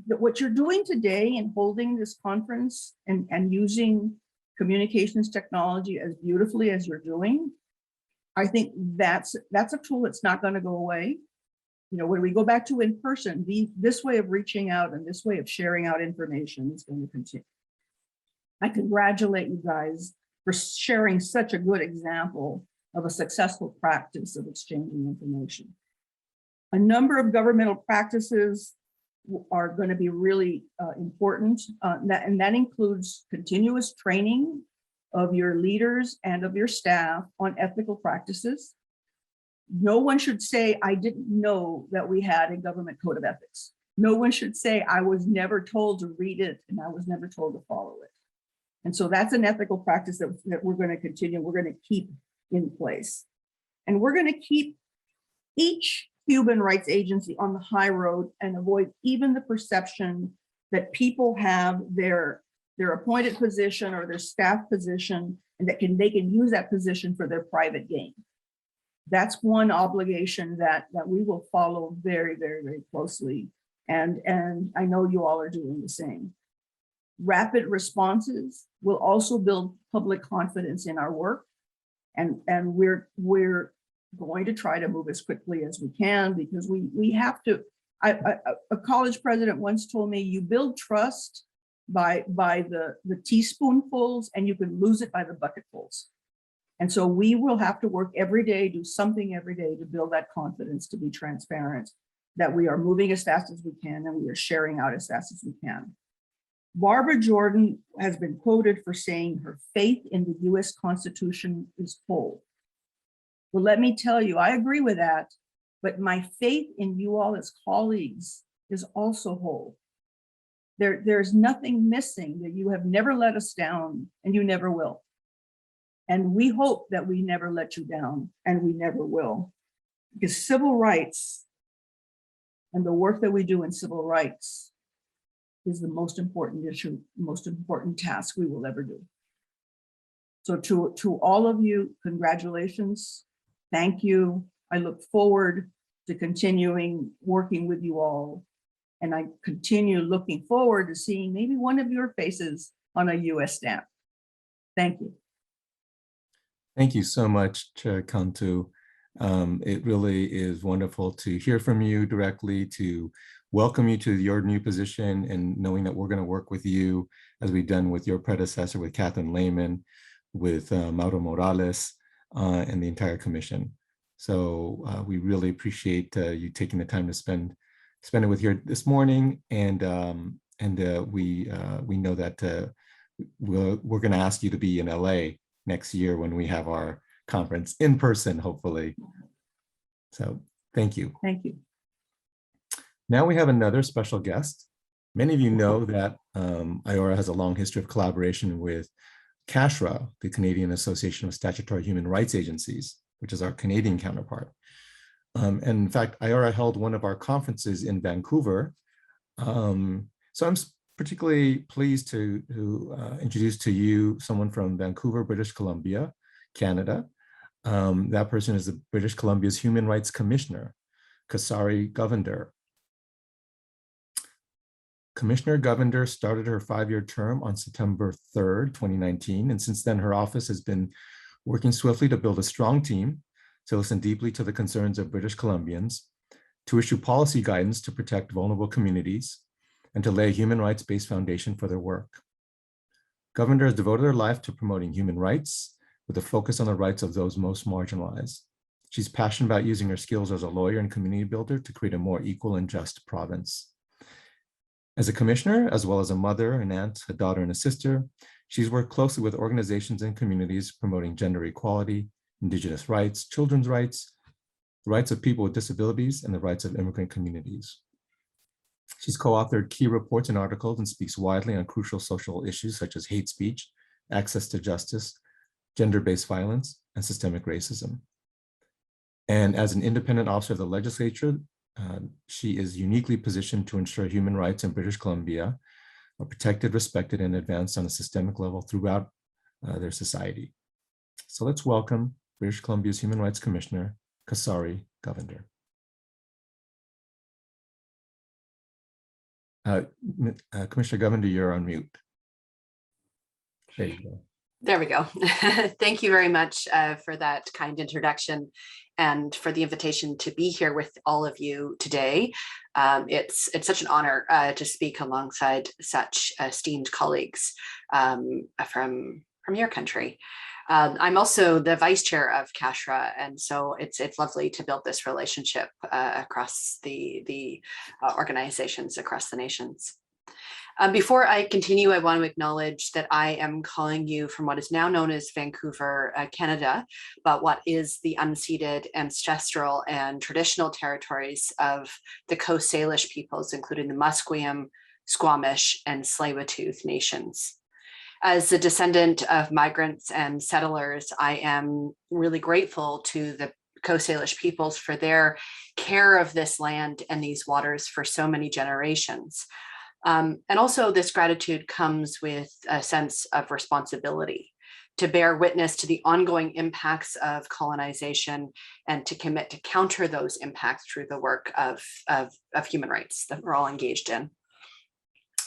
that what you're doing today in holding this conference and using communications technology as beautifully as you're doing, I think that's a tool that's not going to go away. You know, when we go back to in person, this way of reaching out and this way of sharing out information is going to continue. I congratulate you guys for sharing such a good example of a successful practice of exchanging information. A number of governmental practices are going to be really important, and that includes continuous training of your leaders and of your staff on ethical practices. No one should say, I didn't know that we had a government code of ethics. No one should say, I was never told to read it and I was never told to follow it. And so that's an ethical practice that we're going to continue, we're going to keep in place. And we're going to keep each human rights agency on the high road and avoid even the perception that people have their appointed position or their staff position and that they can use that position for their private gain. That's one obligation that we will follow very, very, very closely. And I know you all are doing the same. Rapid responses will also build public confidence in our work. And we're going to try to move as quickly as we can because we have to. A college president once told me, you build trust by the teaspoonfuls and you can lose it by the bucketfuls. And so we will have to work every day, do something every day to build that confidence, to be transparent, that we are moving as fast as we can and we are sharing out as fast as we can. Barbara Jordan has been quoted for saying her faith in the US Constitution is whole. Well, let me tell you, I agree with that, but my faith in you all as colleagues is also whole. There's nothing missing, that you have never let us down and you never will. And we hope that we never let you down and we never will, because civil rights and the work that we do in civil rights is the most important issue, most important task we will ever do. So to all of you, congratulations. Thank you. I look forward to continuing working with you all. And I continue looking forward to seeing maybe one of your faces on a US stamp. Thank you. Thank you so much, Chair Cantu. It really is wonderful to hear from you directly, to welcome you to your new position, and knowing that we're going to work with you as we've done with your predecessor, with Catherine Lehman, with Mauro Morales, and the entire commission. So we really appreciate you taking the time to spend it with here this morning. And we know that we're going to ask you to be in LA next year when we have our conference in person, hopefully. So thank you. Thank you. Now we have another special guest. Many of you know that IAOHRA has a long history of collaboration with CASHRA, the Canadian Association of Statutory Human Rights Agencies, which is our Canadian counterpart. And in fact, IAOHRA held one of our conferences in Vancouver. So I'm particularly pleased to introduce to you someone from Vancouver, British Columbia, Canada. That person is the British Columbia's Human Rights Commissioner, Kasari Govender. Commissioner Govender started her 5-year term on September 3rd, 2019, and since then her office has been working swiftly to build a strong team, to listen deeply to the concerns of British Columbians, to issue policy guidance to protect vulnerable communities, and to lay a human rights-based foundation for their work. Govender has devoted her life to promoting human rights with a focus on the rights of those most marginalized. She's passionate about using her skills as a lawyer and community builder to create a more equal and just province. As a commissioner, as well as a mother, an aunt, a daughter, and a sister, she's worked closely with organizations and communities promoting gender equality, Indigenous rights, children's rights, the rights of people with disabilities, and the rights of immigrant communities. She's co-authored key reports and articles and speaks widely on crucial social issues such as hate speech, access to justice, gender-based violence, and systemic racism. And as an independent officer of the legislature, she is uniquely positioned to ensure human rights in British Columbia are protected, respected, and advanced on a systemic level throughout their society. So let's welcome British Columbia's Human Rights Commissioner, Kasari Govender. Commissioner Govender, you're on mute. There you go. There we go. Thank you very much for that kind introduction and for the invitation to be here with all of you today. It's such an honor to speak alongside such esteemed colleagues from your country. I'm also the vice chair of CASHRA, and so it's lovely to build this relationship across the organizations across the nations. Before I continue, I want to acknowledge that I am calling you from what is now known as Vancouver, Canada, but what is the unceded, ancestral, and traditional territories of the Coast Salish peoples, including the Musqueam, Squamish, and Tsleil-Waututh nations. As a descendant of migrants and settlers, I am really grateful to the Coast Salish peoples for their care of this land and these waters for so many generations. And also this gratitude comes with a sense of responsibility to bear witness to the ongoing impacts of colonization and to commit to counter those impacts through the work of human rights that we're all engaged in.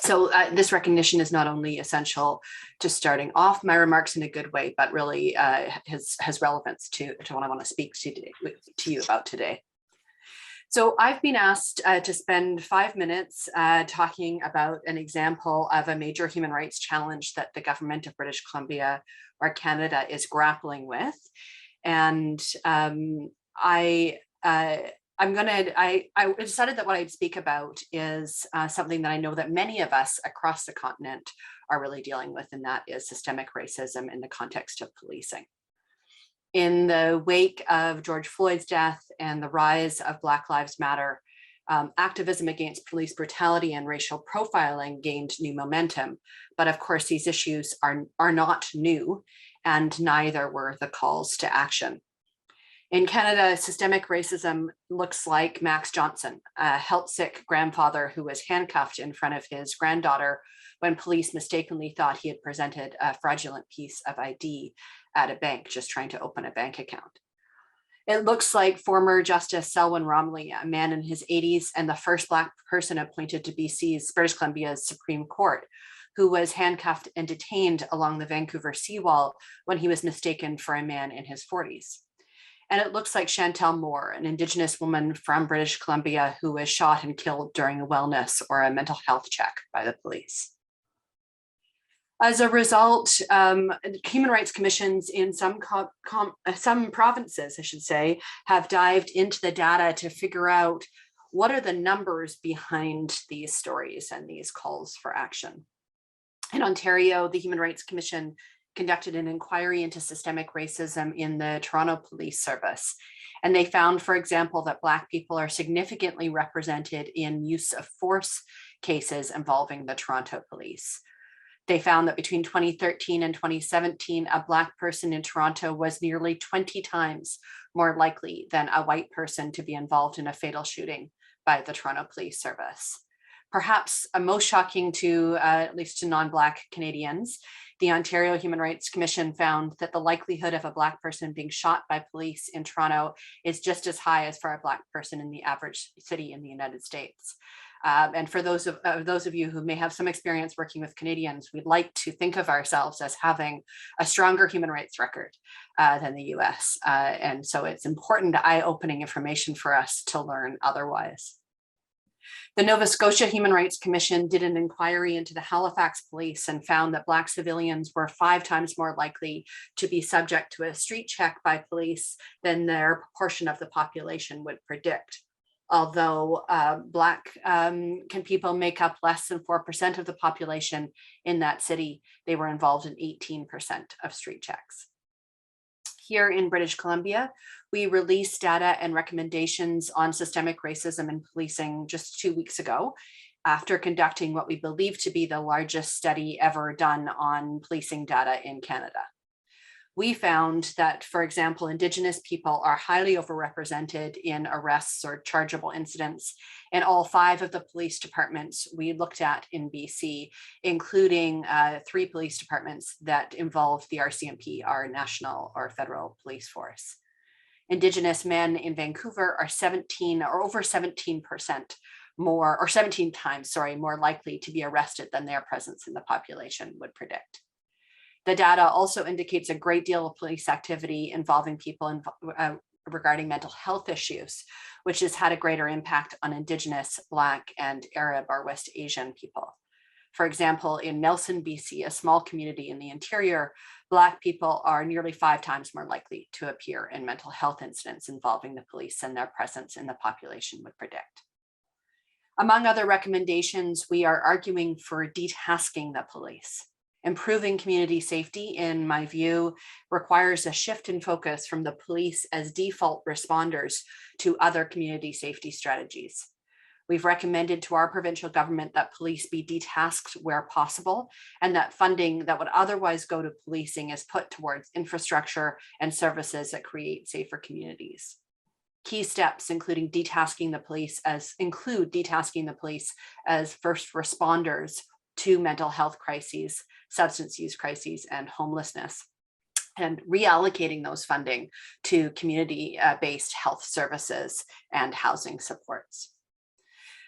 So this recognition is not only essential to starting off my remarks in a good way, but really has relevance to what I want to speak to you about today. So I've been asked to spend 5 minutes talking about an example of a major human rights challenge that the government of British Columbia or Canada is grappling with. And I decided that what I'd speak about is something that I know that many of us across the continent are really dealing with, and that is systemic racism in the context of policing. In the wake of George Floyd's death and the rise of Black Lives Matter, activism against police brutality and racial profiling gained new momentum. But of course, these issues are not new, and neither were the calls to action. In Canada, systemic racism looks like Max Johnson, a health-sick grandfather who was handcuffed in front of his granddaughter when police mistakenly thought he had presented a fraudulent piece of ID at a bank, just trying to open a bank account. It looks like former Justice Selwyn Romilly, a man in his 80s and the first Black person appointed to British Columbia's Supreme Court, who was handcuffed and detained along the Vancouver seawall when he was mistaken for a man in his 40s. And it looks like Chantel Moore, an Indigenous woman from British Columbia who was shot and killed during a wellness or a mental health check by the police. As a result, human rights commissions in some provinces, I should say, have dived into the data to figure out what are the numbers behind these stories and these calls for action? In Ontario, the Human Rights Commission conducted an inquiry into systemic racism in the Toronto Police Service. And they found, for example, that Black people are significantly represented in use of force cases involving the Toronto Police. They found that between 2013 and 2017, a Black person in Toronto was nearly 20 times more likely than a white person to be involved in a fatal shooting by the Toronto Police Service. Perhaps most shocking to at least to non-Black Canadians, the Ontario Human Rights Commission found that the likelihood of a Black person being shot by police in Toronto is just as high as for a Black person in the average city in the United States. And for those of you who may have some experience working with Canadians, we'd like to think of ourselves as having a stronger human rights record than the US. And so it's important, eye-opening information for us to learn otherwise. The Nova Scotia Human Rights Commission did an inquiry into the Halifax police and found that Black civilians were 5 times more likely to be subject to a street check by police than their proportion of the population would predict. Although Black people make up less than 4% of the population in that city, they were involved in 18% of street checks. Here in British Columbia, we released data and recommendations on systemic racism in policing just 2 weeks ago, after conducting what we believe to be the largest study ever done on policing data in Canada. We found that, for example, Indigenous people are highly overrepresented in arrests or chargeable incidents in all 5 of the police departments we looked at in BC, including 3 police departments that involve the RCMP, our national or federal police force. Indigenous men in Vancouver are over 17% more, or 17 times, more likely to be arrested than their presence in the population would predict. The data also indicates a great deal of police activity involving people regarding mental health issues, which has had a greater impact on Indigenous, Black, and Arab or West Asian people. For example, in Nelson, BC, a small community in the interior, Black people are nearly 5 times more likely to appear in mental health incidents involving the police than their presence in the population would predict. Among other recommendations, we are arguing for detasking the police. Improving community safety, in my view, requires a shift in focus from the police as default responders to other community safety strategies. We've recommended to our provincial government that police be detasked where possible, and that funding that would otherwise go to policing is put towards infrastructure and services that create safer communities. Key steps include detasking the police as first responders to mental health crises, substance use crises, and homelessness, and reallocating those funding to community-based health services and housing supports.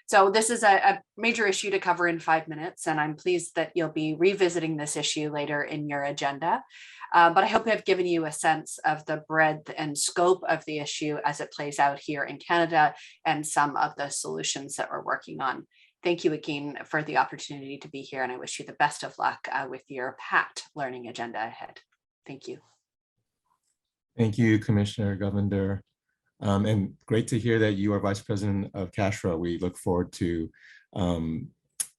So this is a major issue to cover in 5 minutes, and I'm pleased that you'll be revisiting this issue later in your agenda. But I hope I've given you a sense of the breadth and scope of the issue as it plays out here in Canada and some of the solutions that we're working on. Thank you again for the opportunity to be here, and I wish you the best of luck with your packed learning agenda ahead. Thank you. Thank you, Commissioner Govender. And great to hear that you are Vice President of CAHRA. We look forward to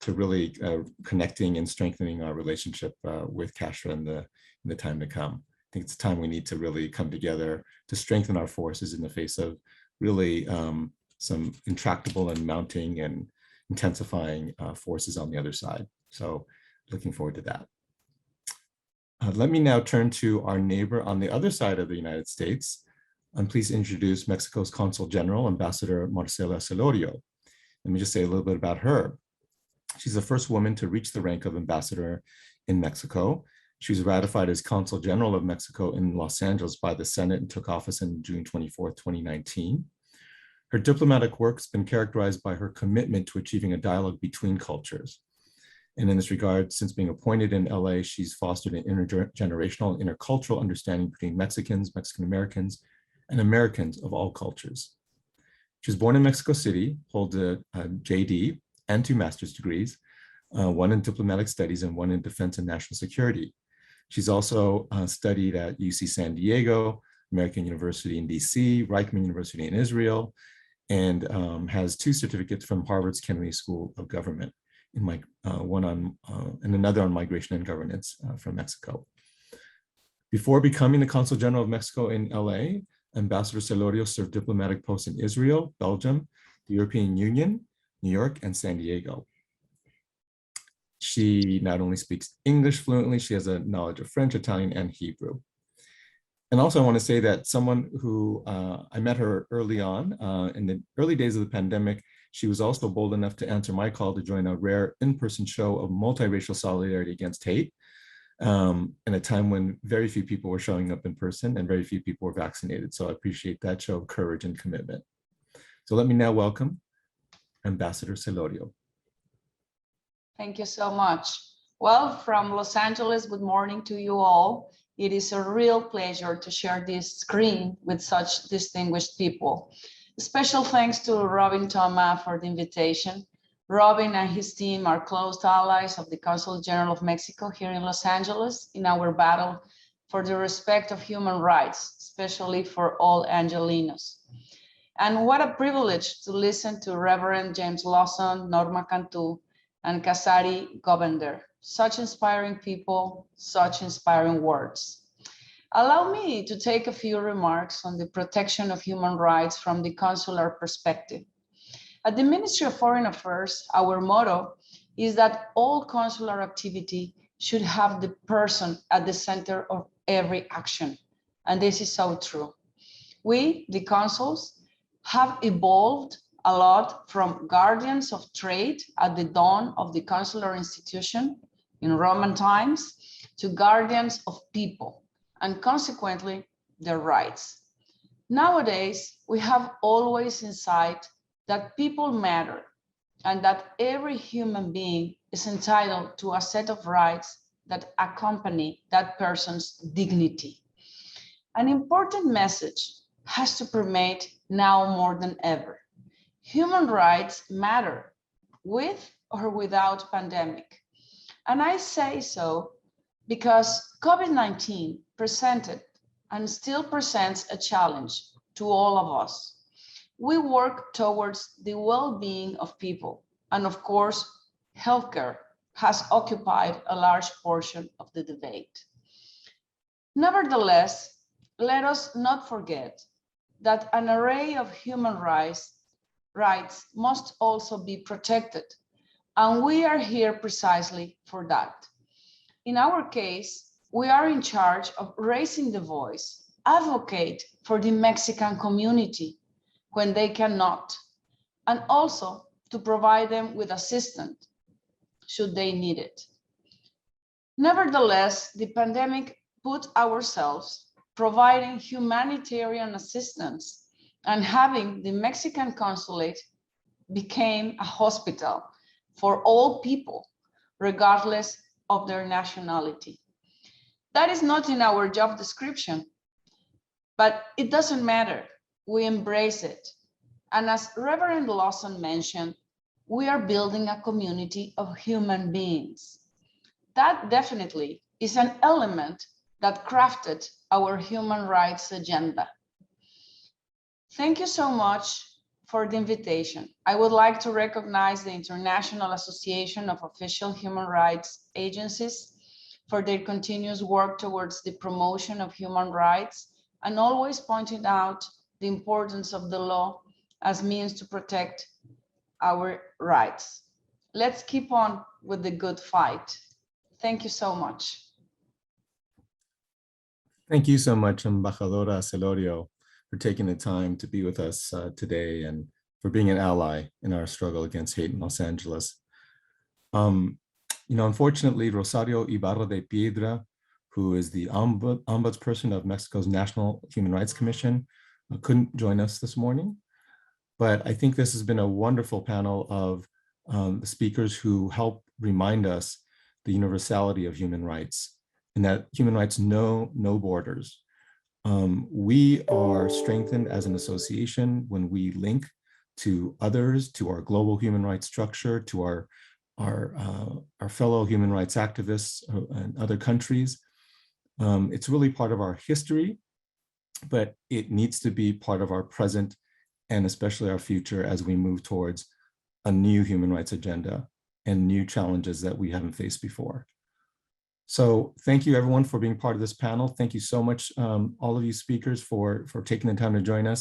really connecting and strengthening our relationship with CAHRA in the time to come. I think it's time we need to really come together to strengthen our forces in the face of really some intractable and mounting and intensifying forces on the other side. So looking forward to that. Let me now turn to our neighbor on the other side of the United States. I'm pleased to introduce Mexico's Consul General, Ambassador Marcela Celorio. Let me just say a little bit about her. She's the first woman to reach the rank of ambassador in Mexico. She was ratified as Consul General of Mexico in Los Angeles by the Senate and took office on June 24, 2019. Her diplomatic work has been characterized by her commitment to achieving a dialogue between cultures. And in this regard, since being appointed in LA, she's fostered an intergenerational and intercultural understanding between Mexicans, Mexican Americans, and Americans of all cultures. She was born in Mexico City, holds a JD and 2 master's degrees, one in diplomatic studies and one in defense and national security. She's also studied at UC San Diego, American University in DC, Reichman University in Israel, and has 2 certificates from Harvard's Kennedy School of Government, one on and another on migration and governance from Mexico. Before becoming the Consul General of Mexico in LA, Ambassador Celorio served diplomatic posts in Israel, Belgium, the European Union, New York, and San Diego. She not only speaks English fluently, she has a knowledge of French, Italian, and Hebrew. And also I want to say that someone who, I met her early on, in the early days of the pandemic, she was also bold enough to answer my call to join a rare in-person show of multiracial solidarity against hate, in a time when very few people were showing up in person and very few people were vaccinated. So I appreciate that show of courage and commitment. So let me now welcome Ambassador Celorio. Thank you so much. Well, from Los Angeles, good morning to you all. It is a real pleasure to share this screen with such distinguished people. Special thanks to Robin Thoma for the invitation. Robin and his team are close allies of the Consul General of Mexico here in Los Angeles in our battle for the respect of human rights, especially for all Angelinos. And what a privilege to listen to Reverend James Lawson, Norma Cantu, and Casari Govender. Such inspiring people, such inspiring words. Allow me to take a few remarks on the protection of human rights from the consular perspective. At the Ministry of Foreign Affairs, our motto is that all consular activity should have the person at the center of every action. And this is so true. We, the consuls, have evolved a lot from guardians of trade at the dawn of the consular institution in Roman times to guardians of people and consequently their rights. Nowadays, we have always in sight that people matter and that every human being is entitled to a set of rights that accompany that person's dignity. An important message has to permeate now more than ever. Human rights matter with or without pandemic. And I say so because COVID-19 presented and still presents a challenge to all of us. We work towards the well-being of people. And of course, healthcare has occupied a large portion of the debate. Nevertheless, let us not forget that an array of human rights must also be protected. And we are here precisely for that. In our case, we are in charge of raising the voice, advocate for the Mexican community when they cannot, and also to provide them with assistance should they need it. Nevertheless, the pandemic put ourselves providing humanitarian assistance and having the Mexican consulate became a hospital for all people, regardless of their nationality. That is not in our job description, but it doesn't matter. We embrace it. And as Reverend Lawson mentioned, we are building a community of human beings. That definitely is an element that crafted our human rights agenda. Thank you so much for the invitation. I would like to recognize the International Association of Official Human Rights Agencies for their continuous work towards the promotion of human rights and always pointing out the importance of the law as means to protect our rights. Let's keep on with the good fight. Thank you so much. Thank you so much, Embajadora Celorio, for taking the time to be with us today and for being an ally in our struggle against hate in Los Angeles. Unfortunately, Rosario Ibarra de Piedra, who is the ombudsperson of Mexico's National Human Rights Commission, couldn't join us this morning. But I think this has been a wonderful panel of the speakers who help remind us the universality of human rights and that human rights know no borders. We are strengthened as an association when we link to others, to our global human rights structure, to our fellow human rights activists in other countries. It's really part of our history, but it needs to be part of our present and especially our future as we move towards a new human rights agenda and new challenges that we haven't faced before. So thank you everyone for being part of this panel. Thank you so much, all of you speakers for taking the time to join us.